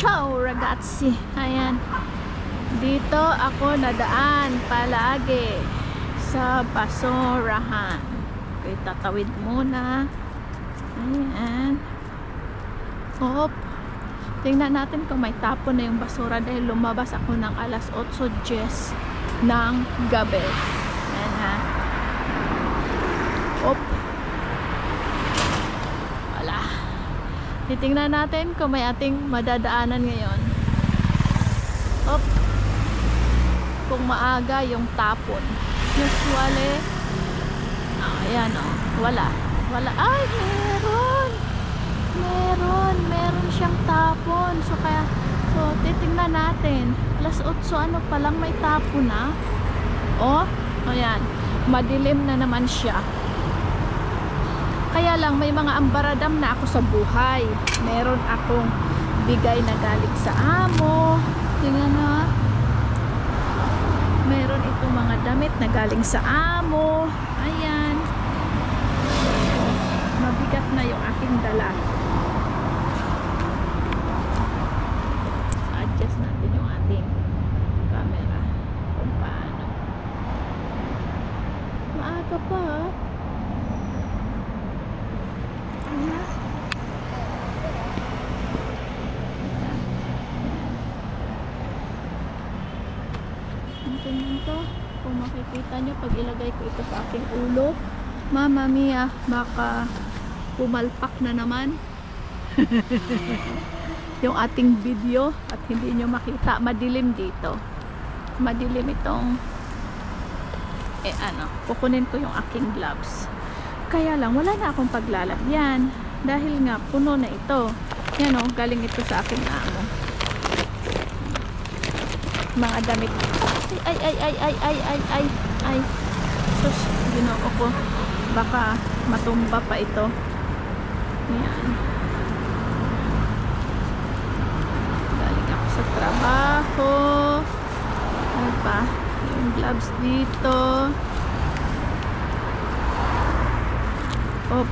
Ciao ragazzi. Ayan. Dito ako nadaan palagi sa basurahan. Okay, tatawid muna. Ayan. Hop. Tingnan natin kung may tapon na yung basura dahil lumabas ako ng alas 8:10 ng gabi. Ayan ha. Hop. Wala. Titingnan natin kung may ating madadaanan ngayon. Hop. Kung maaga yung tapon. Usually, ayan o. Wala. Ay, meron siyang tapon. So titingnan natin. Alas 8 ano pa lang may tapon na. Oh, ayan. Madilim na naman siya. Kaya lang may mga ambaradam na ako sa buhay. Meron akong bigay na galing sa amo. Tingnan na. Meron itong mga damit na galing sa amo. Ayan. Mabigat na yung aking dala. Adjust natin yung ating camera kung paano. Maaga pa. Ayan. Tingnan to. Kung makikita nyo, pag ilagay ko ito sa aking ulo, Mama Mia, baka pumalpak na naman yung ating video at hindi nyo makita. Madilim dito. Madilim itong kukunin ko yung aking gloves. Kaya lang, wala na akong paglalagyan dahil nga puno na ito. Yan o, galing ito sa aking amo. Mga damit. Ay. Sus, ginoo ko. Baka matumba pa ito. Yan. Galing ako sa trabaho. Ano pa? Yung gloves dito. Op.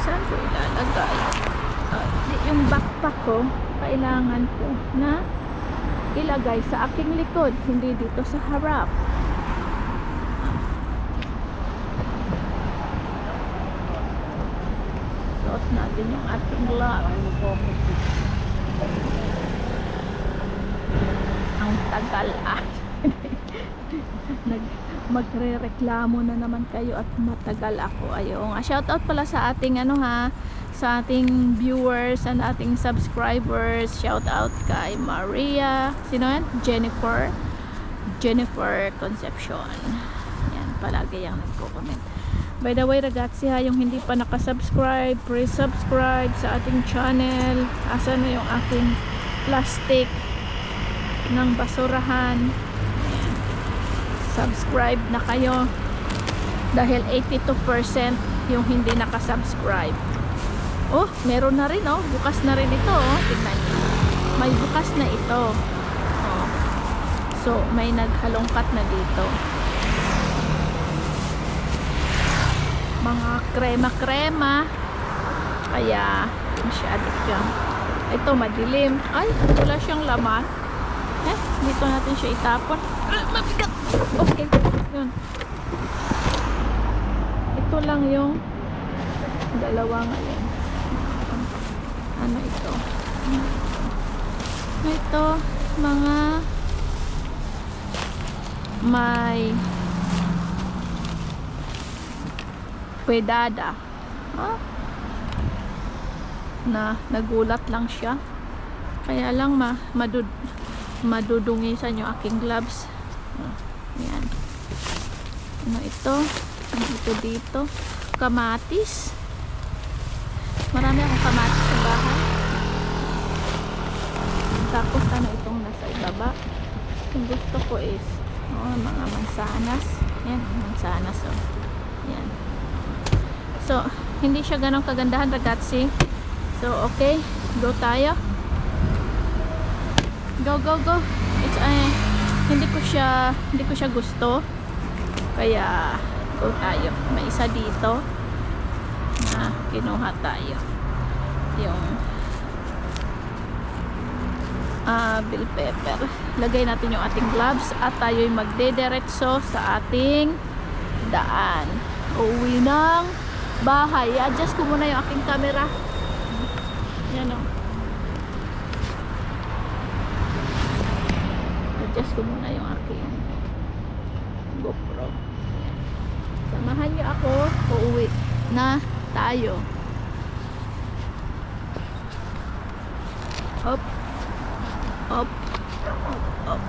Saan ko ilalagay? Yung backpack ko, kailangan ko na ilagay sa aking likod, hindi dito sa harap. Suot natin yung ating gloves. Ang tagal magre-reklamo na naman kayo at matagal ako. Ayun. Shoutout pala sa ating sa ating viewers and ating subscribers. Shoutout kay Maria. Sino yan? Jennifer Concepcion. Yan, palagi yung nagko-comment. By the way, ragazzi ha, yung hindi pa nakasubscribe, please subscribe sa ating channel. Asan na yung aking plastic ng basurahan? Subscribe na kayo dahil 82% yung hindi nakasubscribe. Oh, meron na rin oh, bukas na rin ito oh. Tingnan niyo. May bukas na ito. Oh. So, may naghalongkat na dito. Mga krema-krema. Kaya masyado siyang ito madilim. Ay, wala siyang laman. Dito natin siya itapon. Mabigat. Okay. Yun. Ito lang yung dalawang ano ito. Ito mga may pedada. Na nagulat lang siya. Kaya lang madudungisan yung aking gloves. Yan. Ano ito? Dito. Kamatis. Marami akong kamatis sa bahay. Tapos itong nasa ibaba. Yung gusto ko is mga mansanas. Yan, mansanas oh. Yan. So, hindi siya ganong kagandahan ragazzi. So, okay. Go tayo. Go. It's hindi ko siya gusto. Kaya go tayo. May isa dito na kinuha tayo. Yung bell pepper. Lagay natin yung ating gloves at tayo'y magdediretso sa ating daan. Uwi ng bahay. I-adjust ko muna yung aking camera. Yan o. Adjust ko muna yung aking GoPro. Samahan niyo ako. Uuwi na tayo. Hop. Hop. Hop.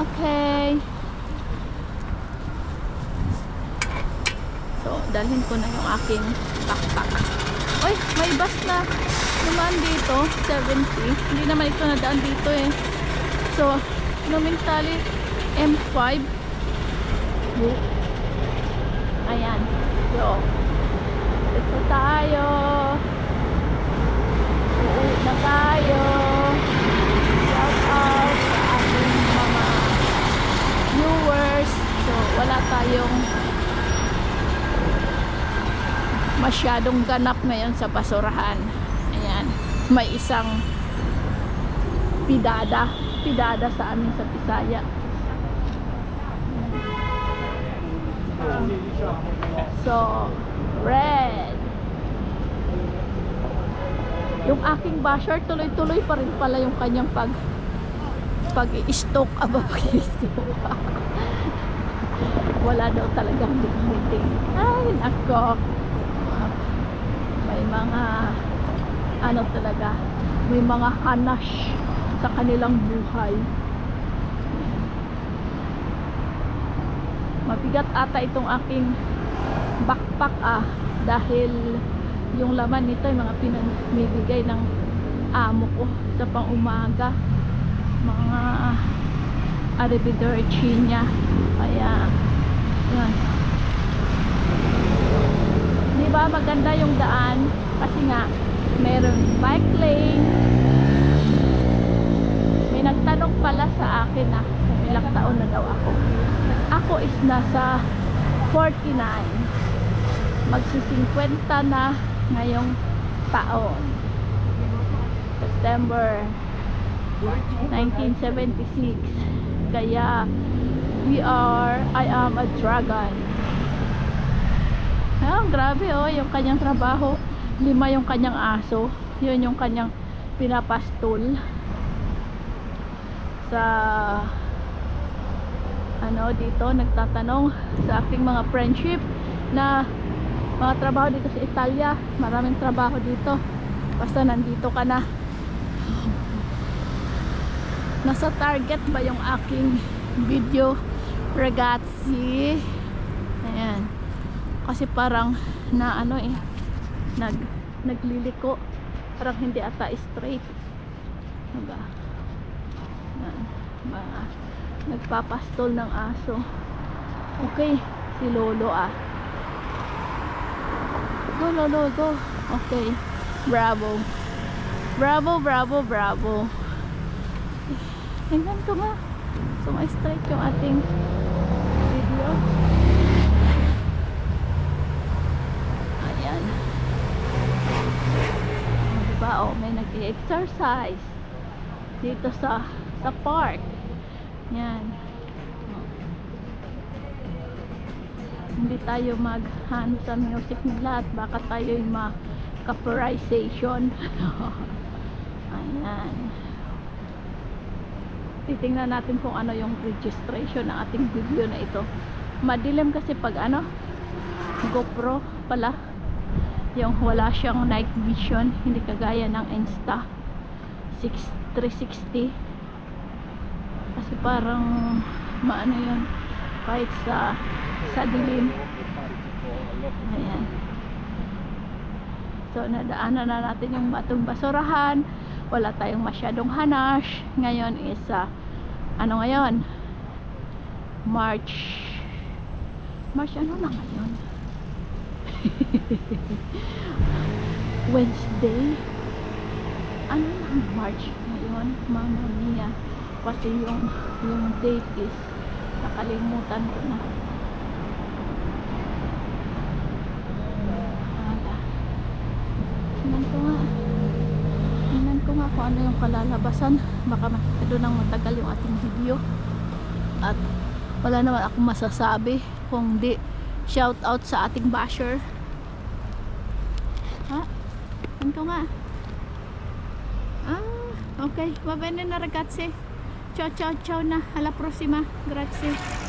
Okay. So, dalhin ko na yung aking backpack. Uy, may bus na dumaan dito, 70. Hindi naman ito nadaan dito eh. So, Nomentally M5. Ayan. So, ito tayo. Uuwi na tayo. Shout out sa ating mga viewers. So, wala tayong masyadong ganap ngayon sa basurahan. Ayan. May isang pidada sa amin sa Bisaya. So, red. Yung aking basher, tuloy-tuloy pa rin pala yung kanyang pag-i-stock. Wala daw talagang meeting. Ay, nako. May mga ano talaga, may mga hanash sa kanilang buhay. Mabigat ata itong aking backpack dahil yung laman nito ay mga pinamibigay ng amo ko sa pang-umaga, mga arrivederci niya. Kaya yun, diba maganda yung daan kasi nga meron bike lane. May nagtanong pala sa akin kung ilang taon na daw ako is nasa 49, magsi-50 na ngayong taon, September 1976. Kaya I am a dragon. Grabe yung kanyang trabaho. 5 yung kanyang aso. Yun yung kanyang pinapastol sa dito. Nagtatanong sa aking mga friendship na mga trabaho dito sa Italia. Maraming trabaho dito basta nandito ka na. Nasa target ba yung aking video, ragazzi? Ayan, kasi parang na nagliliko, parang hindi ata straight, diba? Mga nagpapastol ng aso. Okay, si Lolo go Lolo, go. Okay, bravo, bravo, bravo, bravo. Tingnan ko nga, straight yung ating video. Ayan, diba? May nag-exercise dito sa park. Yan. Hindi tayo maghano sa music nila at baka tayo yung ma-caporization. Ayan. Titingnan natin kung ano yung registration ng ating video na ito. Madilim kasi pag GoPro pala, yung wala siyang night vision, hindi kagaya ng Insta 360. Kasi parang maano yun kahit sa dilim. Ayan. So nadaanan na natin yung batong basurahan. Wala tayong masyadong hanash. Ngayon is ngayon? March ano na ngayon? Wednesday? Ano na March ngayon? Mama mia. Kasi yung date is nakalimutan ko na. kung ano yung kalalabasan. Baka masyado nang matagal yung ating video at wala naman akong masasabi kung di shout out sa ating basher. Ha? Ano nga? Okay, va bene na ragazzi. Ciao ciao ciao na, alla prossima, grazie.